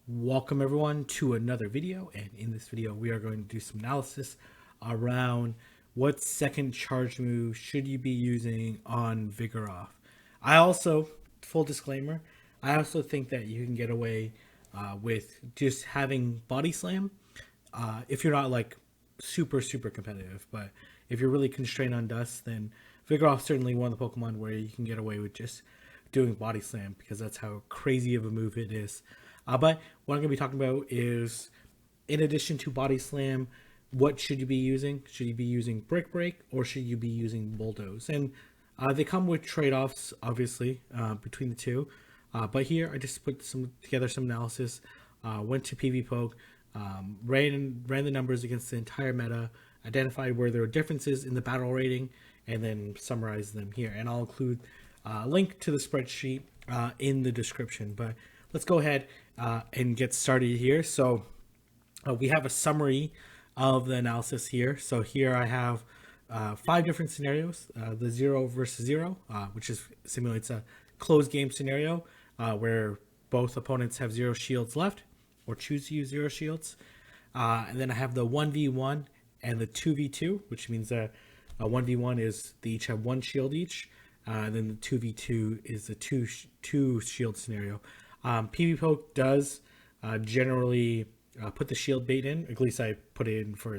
Welcome everyone to another video, and in this video we are going to do some analysis around what second charge move should you be using on Vigoroth. I also, full disclaimer, I also think that you can get away with just having Body Slam if you're not like super competitive. But if you're really constrained on dust, then Vigoroth's certainly one of the Pokemon where you can get away with just doing Body Slam because that's how crazy of a move it is. But what I'm going to be talking about is, in addition to Body Slam, what should you be using? Should you be using Brick Break or should you be using Bulldoze? And they come with trade-offs, obviously, between the two. But here, I just put together some analysis, went to PvPoke, ran the numbers against the entire meta, identified where there were differences in the battle rating, and then summarized them here. And I'll include a link to the spreadsheet in the description. But let's go ahead and get started here. So we have a summary of the analysis here. So here I have 5 different scenarios. The 0 versus 0, which simulates a closed game scenario where both opponents have 0 shields left or choose to use 0 shields. And then I have the 1v1 and the 2v2, which means that 1v1 is they each have 1 shield each. And then the 2v2 is the two shield scenario. PvPoke does generally put the shield bait in. At least I put it in for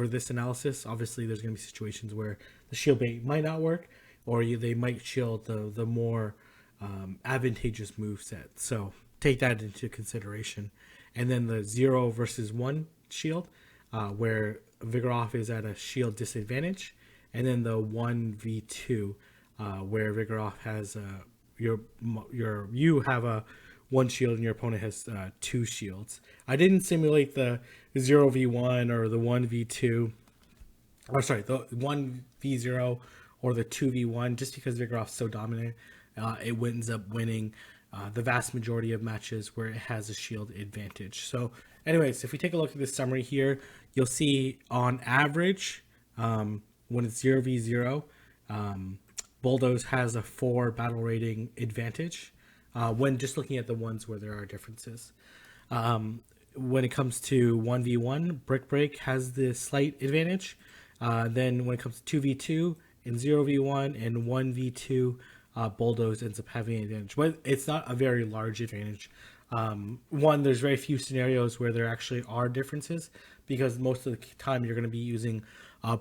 this analysis. Obviously, there's going to be situations where the shield bait might not work, or they might shield the more advantageous move set. So take that into consideration. And then the 0 versus 1 shield, where Vigoroth is at a shield disadvantage, and then the 1v2, where Vigoroth has you have a 1 shield and your opponent has 2 shields. I didn't simulate the 0v1 or the 1v2, or sorry, the 1v0 or the 2v1, just because Vigoroth's so dominant. It ends up winning the vast majority of matches where it has a shield advantage. So anyways, if we take a look at this summary here, you'll see on average, when it's 0v0, Bulldoze has a 4 battle rating advantage when just looking at the ones where there are differences. When it comes to 1v1, Brick Break has the slight advantage. Then when it comes to 2v2 and 0v1 and 1v2, Bulldoze ends up having an advantage. But it's not a very large advantage. There's very few scenarios where there actually are differences because most of the time you're going to be using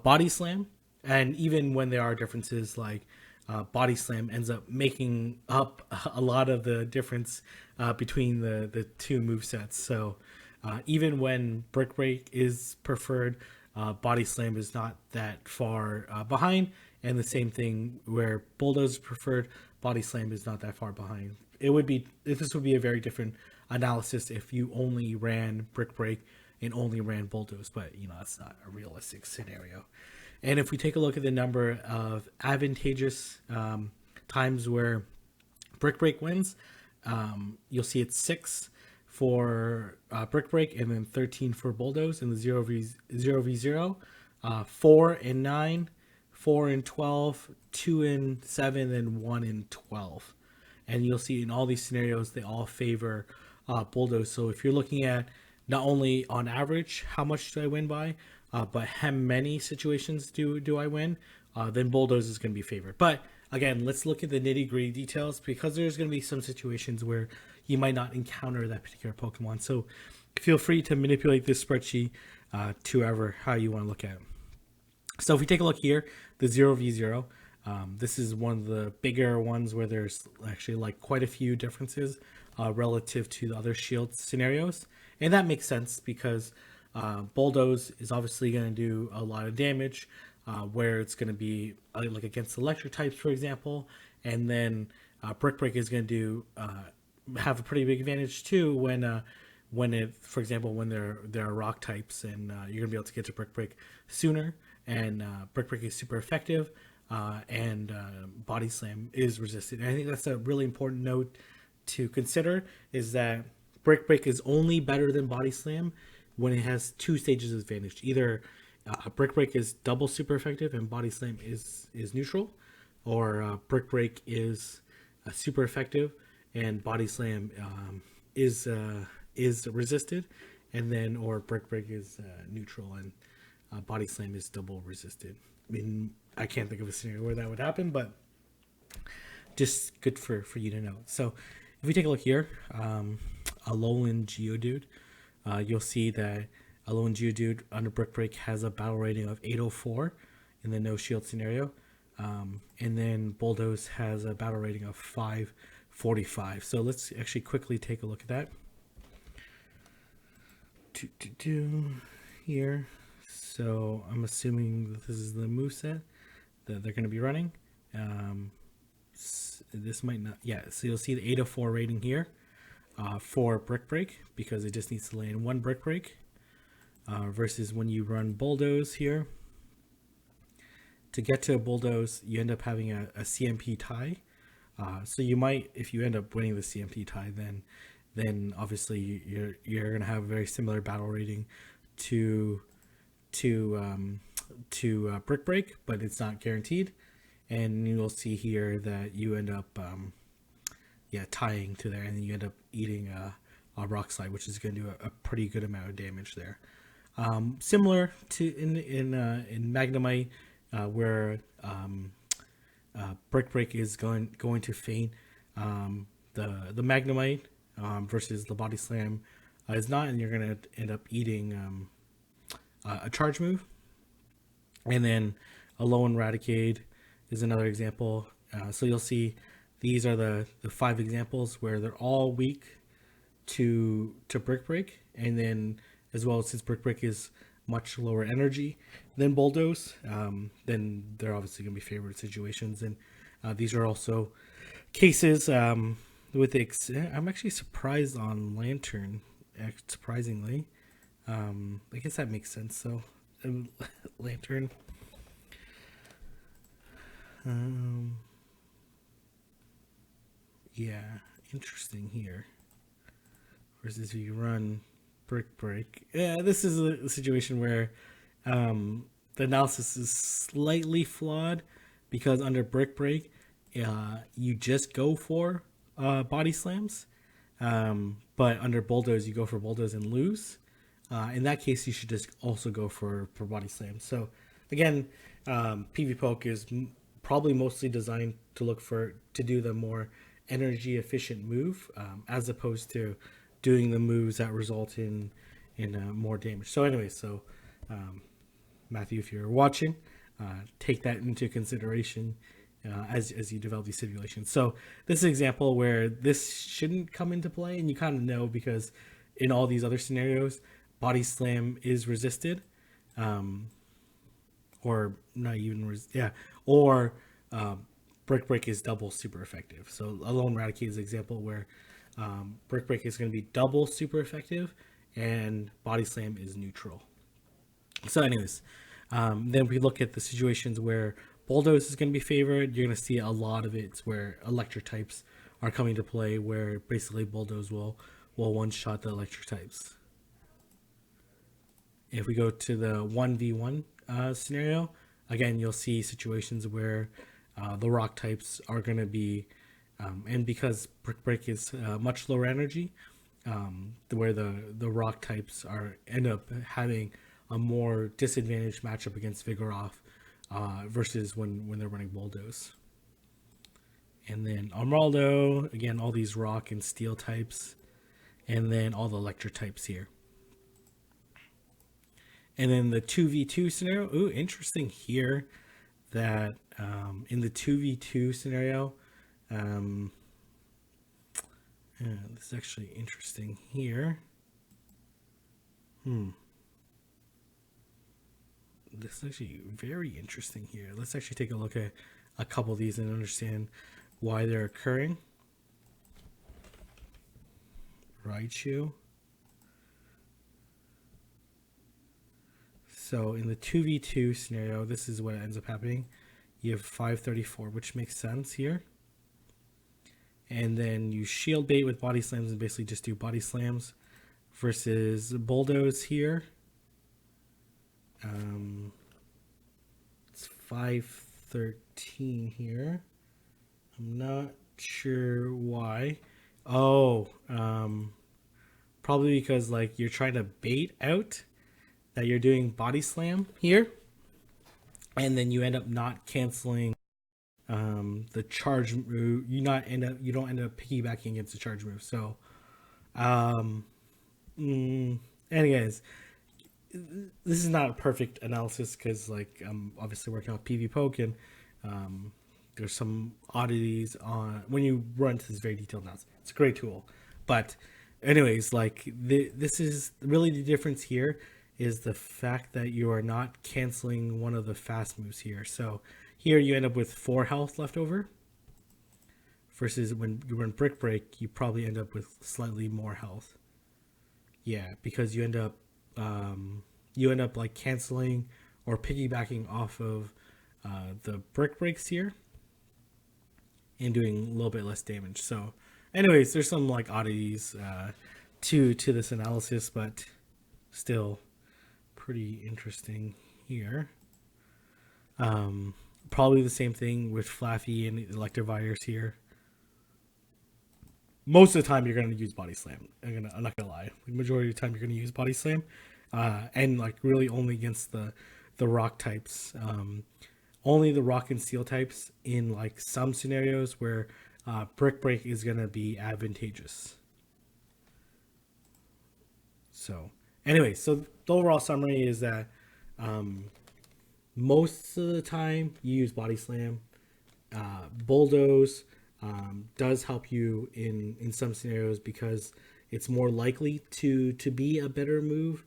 Body Slam. And even when there are differences, like Body Slam ends up making up a lot of the difference between the two movesets. So even when Brick Break is preferred, Body Slam is not that far behind. And the same thing where Bulldoze is preferred, Body Slam is not that far behind. This would be a very different analysis if you only ran Brick Break and only ran Bulldoze, but that's not a realistic scenario. And if we take a look at the number of advantageous times where Brick Break wins, you'll see it's 6 for Brick Break and then 13 for Bulldoze in the 0v0, 4 and 9, 4 and 12, 2 and 7, and 1 and 12. And you'll see in all these scenarios, they all favor Bulldoze. So if you're looking at not only on average, how much do I win by, but how many situations do I win, then Bulldoze is going to be favored. But again, let's look at the nitty-gritty details because there's going to be some situations where you might not encounter that particular Pokemon. So feel free to manipulate this spreadsheet to how you want to look at it. So if we take a look here, the 0v0, this is one of the bigger ones where there's actually like quite a few differences relative to the other shield scenarios. And that makes sense because Bulldoze is obviously going to do a lot of damage where it's going to be like against electric types, for example. And then Brick Break is going to have a pretty big advantage too for example, when there are rock types and you're going to be able to get to Brick Break sooner. And Brick Break is super effective and Body Slam is resisted. And I think that's a really important note to consider, is that Brick Break is only better than Body Slam when it has 2 stages of advantage. Either Brick Break is double super effective and Body Slam is neutral, or Brick Break is super effective and Body Slam is resisted, and then or Brick Break is neutral, and Body Slam is double resisted. I mean, I can't think of a scenario where that would happen, but just good for you to know. So if we take a look here, Alolan Geodude, you'll see that Alolan Geodude under Brick Break has a battle rating of 804 in the no shield scenario. And then Bulldoze has a battle rating of 545. So let's actually quickly take a look at that. Here. So I'm assuming that this is the moveset that they're going to be running. This might not, yeah. So you'll see the 804 rating here for Brick Break because it just needs to land one Brick Break. Versus when you run Bulldoze here. To get to a Bulldoze, you end up having a CMP tie. So you might, if you end up winning the CMP tie, then obviously you're going to have a very similar battle rating to Brick Break, but it's not guaranteed. And you'll see here that you end up tying to there, and then you end up eating a Rock Slide, which is going to do a pretty good amount of damage there. Similar to in Magnemite, where Brick Break is going to feign the Magnemite versus the Body Slam is not, and you're going to end up eating a charge move. And then Alolan Raticate is another example. So you'll see these are the 5 examples where they're all weak to Brick Break, and then as well, since Brick Break is much lower energy than Bulldoze, then they're obviously going to be favored situations. And these are also cases with I'm actually surprised on Lantern, surprisingly. I guess that makes sense. So Lantern. Yeah, interesting here. Versus if you run Brick Break. Yeah, this is a situation where the analysis is slightly flawed because under Brick Break, you just go for Body Slams. But under Bulldoze, you go for Bulldoze and lose. In that case, you should just also go for Body Slams. So again, PV Poke is probably mostly designed to do the more energy efficient move, as opposed to doing the moves that result in more damage. So anyway, Matthew, if you're watching, take that into consideration as you develop these simulations. So this is an example where this shouldn't come into play, and you kind of know because in all these other scenarios, Body Slam is resisted, or not even or Brick Break is double super effective. So Alolan Raticate is an example where Brick Break is going to be double super effective and Body Slam is neutral. So anyways, then we look at the situations where Bulldoze is going to be favored. You're going to see a lot of it where electric types are coming to play, where basically Bulldoze will one-shot the electric types. If we go to the 1v1 scenario, again, you'll see situations where the rock types are going to be, and because Brick Break is much lower energy, where the rock types end up having a more disadvantaged matchup against Vigoroth versus when they're running Bulldoze. And then Armaldo, again, all these rock and steel types, and then all the electric types here. And then the 2v2 scenario, ooh, interesting here that in the 2v2 scenario, this is actually interesting here. This is actually very interesting here. Let's actually take a look at a couple of these and understand why they're occurring. Raichu. So in the 2v2 scenario, this is what ends up happening. You have 534, which makes sense here. And then you shield bait with Body Slams and basically just do Body Slams versus Bulldoze here. It's 513 here. I'm not sure why. Oh, probably because like you're trying to bait out that you're doing body slam here, and then you end up not canceling the charge move. You don't end up piggybacking against the charge move. So, anyways, this is not a perfect analysis because like I'm obviously working on PV Poke, and there's some oddities on when you run to this very detailed analysis. It's a great tool, but anyways, like this is really the difference here is the fact that you are not canceling one of the fast moves here. So here you end up with 4 health left over versus when you run Brick Break, you probably end up with slightly more health. Yeah, because you end up like canceling or piggybacking off of the Brick Breaks here and doing a little bit less damage. So anyways, there's some like oddities to this analysis, but still pretty interesting here. Probably the same thing with Flaffy and Electivires here. Most of the time you're going to use Body Slam. I'm not going to lie. The majority of the time you're going to use Body Slam. And like really only against the rock types. Only the rock and steel types in like some scenarios where Brick Break is going to be advantageous. So anyway, so the overall summary is that most of the time you use Body Slam. Bulldoze does help you in some scenarios because it's more likely to be a better move.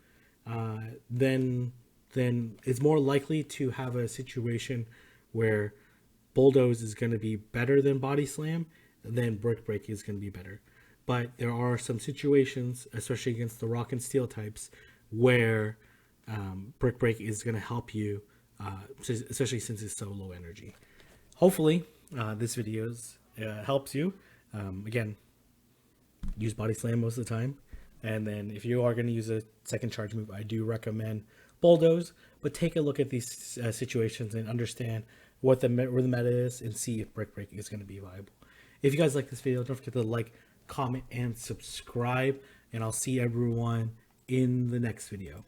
Then it's more likely to have a situation where Bulldoze is going to be better than Body Slam, then Brick Break is going to be better. But there are some situations, especially against the rock and steel types, where Brick Break is going to help you, especially since it's so low energy. Hopefully, this video helps you. Again, use Body Slam most of the time. And then if you are going to use a second charge move, I do recommend Bulldoze. But take a look at these situations and understand where the meta is and see if Brick Break is going to be viable. If you guys like this video, don't forget to like, comment, and subscribe. And I'll see everyone in the next video.